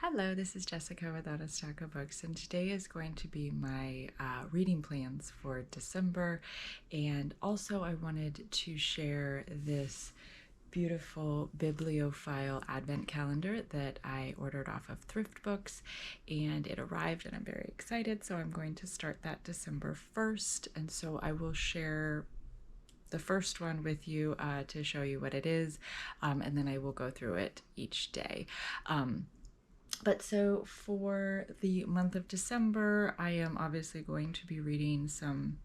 Hello, this is Jessica without a stack of books, and today is going to be my reading plans for December. And also, I wanted to share this beautiful Bibliophile Advent calendar that I ordered off of Thrift Books, and it arrived, and I'm very excited. So, I'm going to start that December 1st, and so I will share the first one with you to show you what it is, and then I will go through it each day. But so for the month of December, I am obviously going to be reading some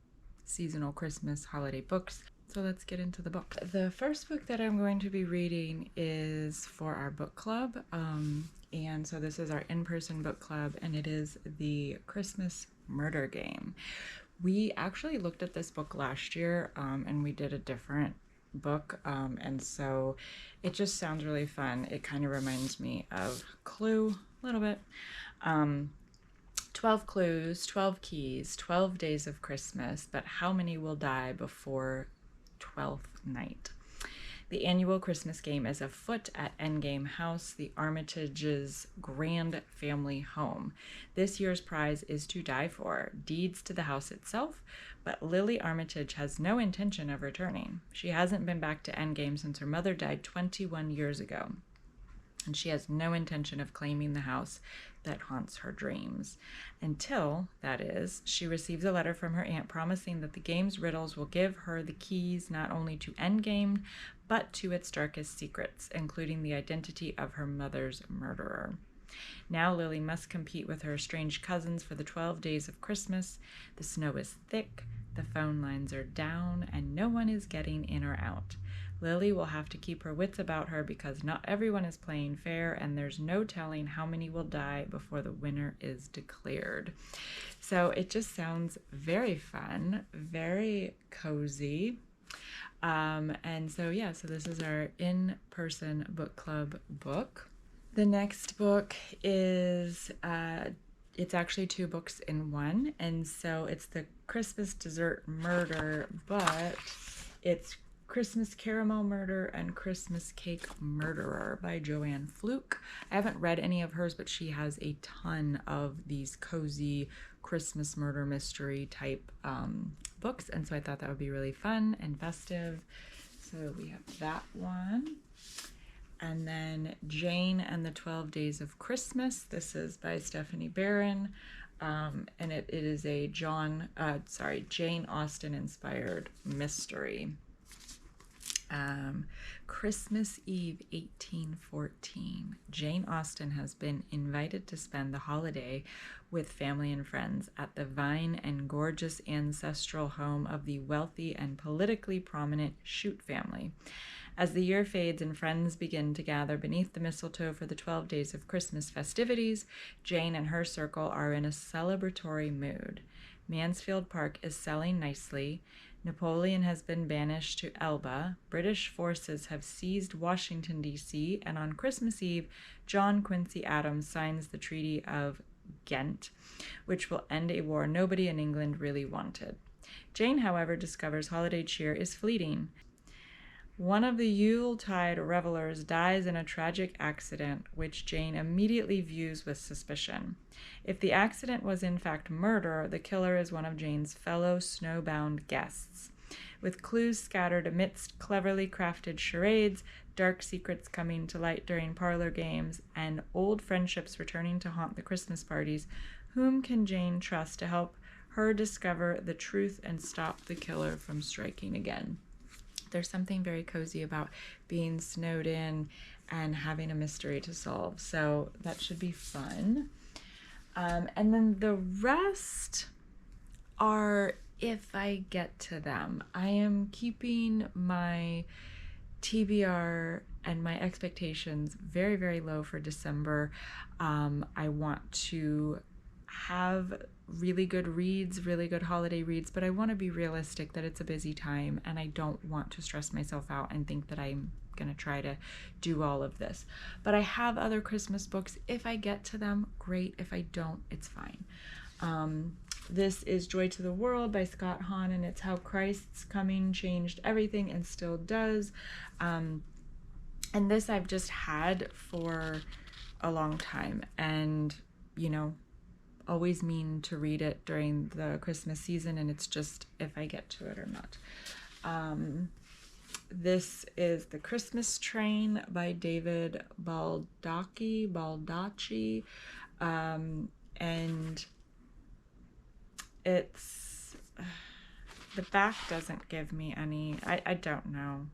seasonal Christmas holiday books. So let's get into the book. The first book that I'm going to be reading is for our book club. And so this is our in-person book club, and it is the Christmas Murder Game. We actually looked at this book last year, and we did a different book, and so it just sounds really fun. It kind of reminds me of Clue a little bit. 12 clues, 12 keys, 12 days of Christmas, but how many will die before 12th night? The annual Christmas game is afoot at Endgame House, the Armitage's grand family home. This year's prize is to die for, deeds to the house itself, but Lily Armitage has no intention of returning. She hasn't been back to Endgame since her mother died 21 years ago, and she has no intention of claiming the house that haunts her dreams. Until, that is, she receives a letter from her aunt promising that the game's riddles will give her the keys not only to Endgame, but to its darkest secrets, including the identity of her mother's murderer. Now Lily must compete with her estranged cousins for the 12 days of Christmas. The snow is thick, the phone lines are down, and no one is getting in or out. Lily will have to keep her wits about her because not everyone is playing fair, and there's no telling how many will die before the winner is declared. So it just sounds very fun, very cozy. And so this is our in-person book club book. The next book is, it's actually two books in one, and so it's the Christmas Dessert Murder, but it's Christmas Caramel Murder and Christmas Cake Murderer by Joanne Fluke. I haven't read any of hers, but she has a ton of these cozy Christmas murder mystery type books, and so I thought that would be really fun and festive. So we have that one. And then Jane and the 12 Days of Christmas. This is by Stephanie Barron, and it is a Jane Austen inspired mystery. Christmas Eve 1814. Jane Austen has been invited to spend the holiday with family and friends at the fine and gorgeous ancestral home of the wealthy and politically prominent Shute family. As the year fades and friends begin to gather beneath the mistletoe for the 12 days of Christmas festivities, Jane and her circle are in a celebratory mood. Mansfield Park is selling nicely. Napoleon has been banished to Elba. British forces have seized Washington, D.C., and on Christmas Eve, John Quincy Adams signs the Treaty of Ghent, which will end a war nobody in England really wanted. Jane, however, discovers holiday cheer is fleeting. One of the Yuletide revelers dies in a tragic accident, which Jane immediately views with suspicion. If the accident was in fact murder, the killer is one of Jane's fellow snowbound guests. With clues scattered amidst cleverly crafted charades, dark secrets coming to light during parlor games, and old friendships returning to haunt the Christmas parties, whom can Jane trust to help her discover the truth and stop the killer from striking again? There's something very cozy about being snowed in and having a mystery to solve. So that should be fun. And then the rest are if I get to them. I am keeping my TBR and my expectations very, very low for December. I want to have really good reads, really good holiday reads, but I want to be realistic that it's a busy time, and I don't want to stress myself out and think that I'm going to try to do all of this. But I have other Christmas books. If I get to them, great. If I don't, it's fine. This is Joy to the World by Scott Hahn, and it's how Christ's coming changed everything and still does. And this I've just had for a long time, and always mean to read it during the Christmas season, and it's just if I get to it or not. This is The Christmas Train by David Baldacci, and it's, the back doesn't give me any, I don't know.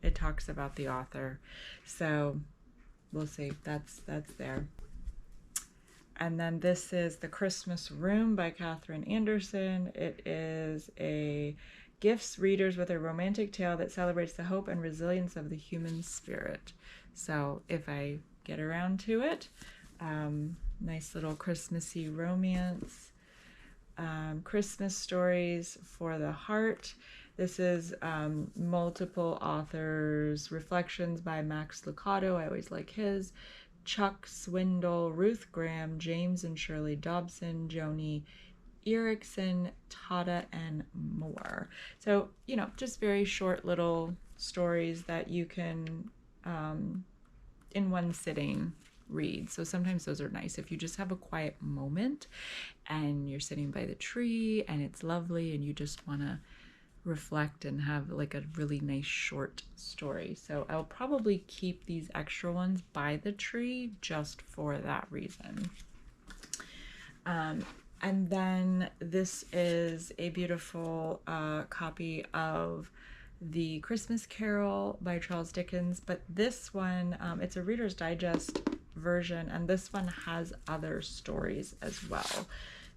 It talks about the author, so we'll see. That's there. And then this is The Christmas Room by Catherine Anderson. It is a gifts readers with a romantic tale that celebrates the hope and resilience of the human spirit. So if I get around to it, nice little Christmassy romance. Christmas Stories for the Heart. This is multiple authors. Reflections by Max Lucado. I always like his. Chuck Swindoll, Ruth Graham, James and Shirley Dobson, Joni Erickson, Tata, and more. So, just very short little stories that you can, in one sitting, read. So sometimes those are nice if you just have a quiet moment and you're sitting by the tree and it's lovely and you just want to reflect and have like a really nice short story. So I'll probably keep these extra ones by the tree just for that reason. And then this is a beautiful copy of The Christmas Carol by Charles Dickens, but this one, it's a Reader's Digest version, and this one has other stories as well.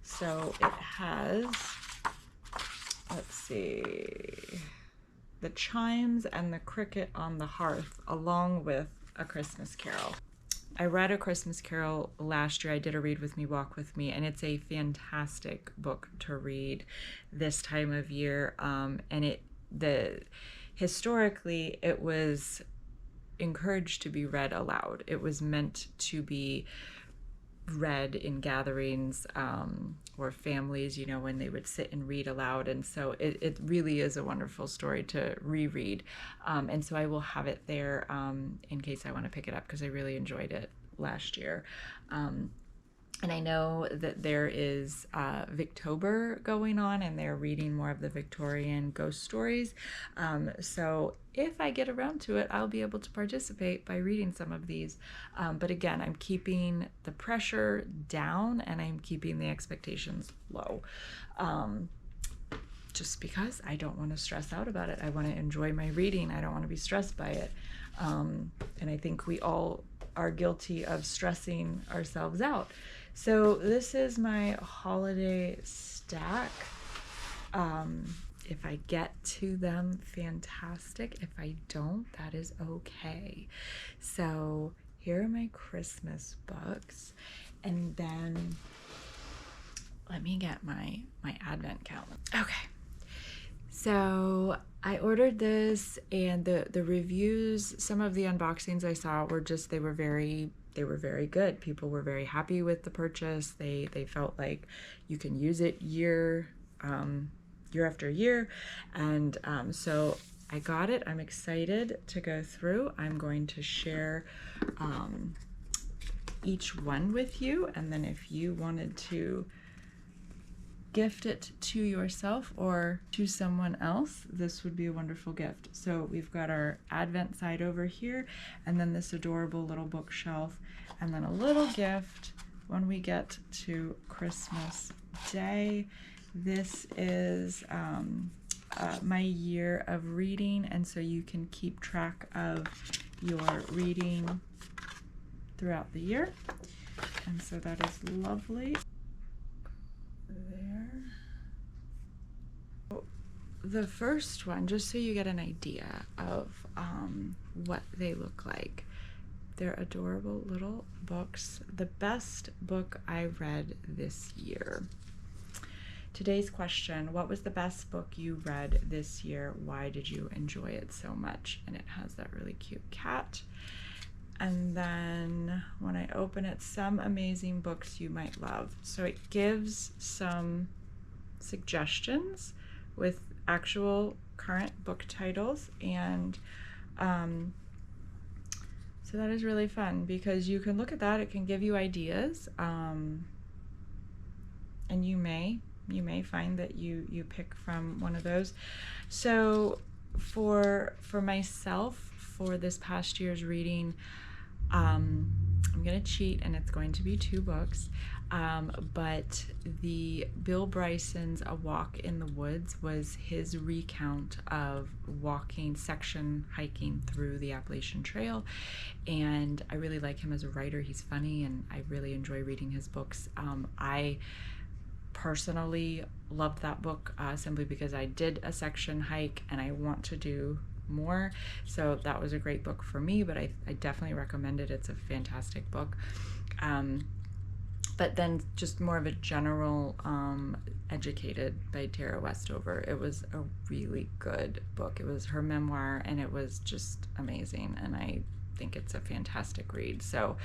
So it has, let's see, The Chimes and the Cricket on the Hearth, along with A Christmas Carol. I read A Christmas Carol last year. I did a Read With Me, Walk With Me, and it's a fantastic book to read this time of year. And historically, it was encouraged to be read aloud. It was meant to be read in gatherings or families, when they would sit and read aloud. And so it really is a wonderful story to reread. And so I will have it there in case I want to pick it up because I really enjoyed it last year. And I know that there is Victober going on, and they're reading more of the Victorian ghost stories. So if I get around to it, I'll be able to participate by reading some of these. But again, I'm keeping the pressure down and I'm keeping the expectations low. Just because I don't want to stress out about it. I want to enjoy my reading. I don't want to be stressed by it. And I think we all are guilty of stressing ourselves out. So this is my holiday stack. If I get to them, fantastic. If I don't, that is okay. So here are my Christmas books. And then let me get my Advent calendar. Okay. So I ordered this, and the reviews, some of the unboxings I saw were just, they were very good. People were very happy with the purchase. They felt like you can use it year after year. And so I got it. I'm excited to go through. I'm going to share each one with you. And then if you wanted to gift it to yourself or to someone else, this would be a wonderful gift. So we've got our Advent side over here, and then this adorable little bookshelf, and then a little gift when we get to Christmas Day. This is my year of reading, and so you can keep track of your reading throughout the year. And so that is lovely. There. The first one, just so you get an idea of what they look like. They're adorable little books. The best book I read this year. Today's question: what was the best book you read this year? Why did you enjoy it so much? And it has that really cute cat. And then when I open it, some amazing books you might love. So it gives some suggestions with actual current book titles. And so So that is really fun because you can look at that. It can give you ideas, and you may find that you pick from one of those. So for myself, for this past year's reading, I'm gonna cheat, and it's going to be 2 books. But the Bill Bryson's A Walk in the Woods was his recount of section hiking through the Appalachian Trail. And I really like him as a writer. He's funny, and I really enjoy reading his books. I personally loved that book simply because I did a section hike and I want to do more. So that was a great book for me, but I definitely recommend it. It's a fantastic book. But then just more of a general Educated by Tara Westover. It was a really good book. It was her memoir, and it was just amazing, and I think it's a fantastic read. So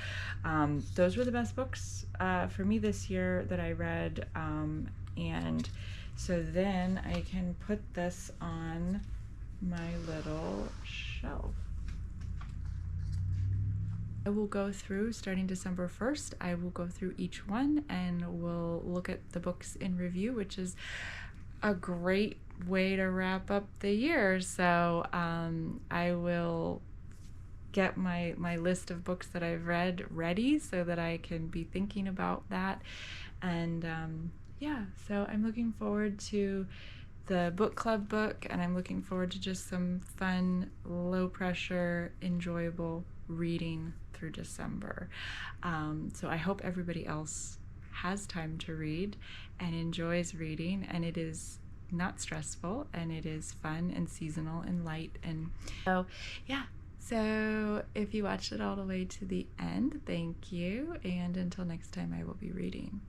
those were the best books for me this year that I read, and so then I can put this on my little shelf. I will go through, starting December 1st, I will go through each one and we'll look at the books in review, which is a great way to wrap up the year. So I will get my list of books that I've read ready so that I can be thinking about that. And yeah, so I'm looking forward to the book club book, and I'm looking forward to just some fun, low pressure, enjoyable reading through December. So I hope everybody else has time to read and enjoys reading, and it is not stressful, and it is fun and seasonal and light. And so yeah, so if you watched it all the way to the end, thank you, and until next time, I will be reading.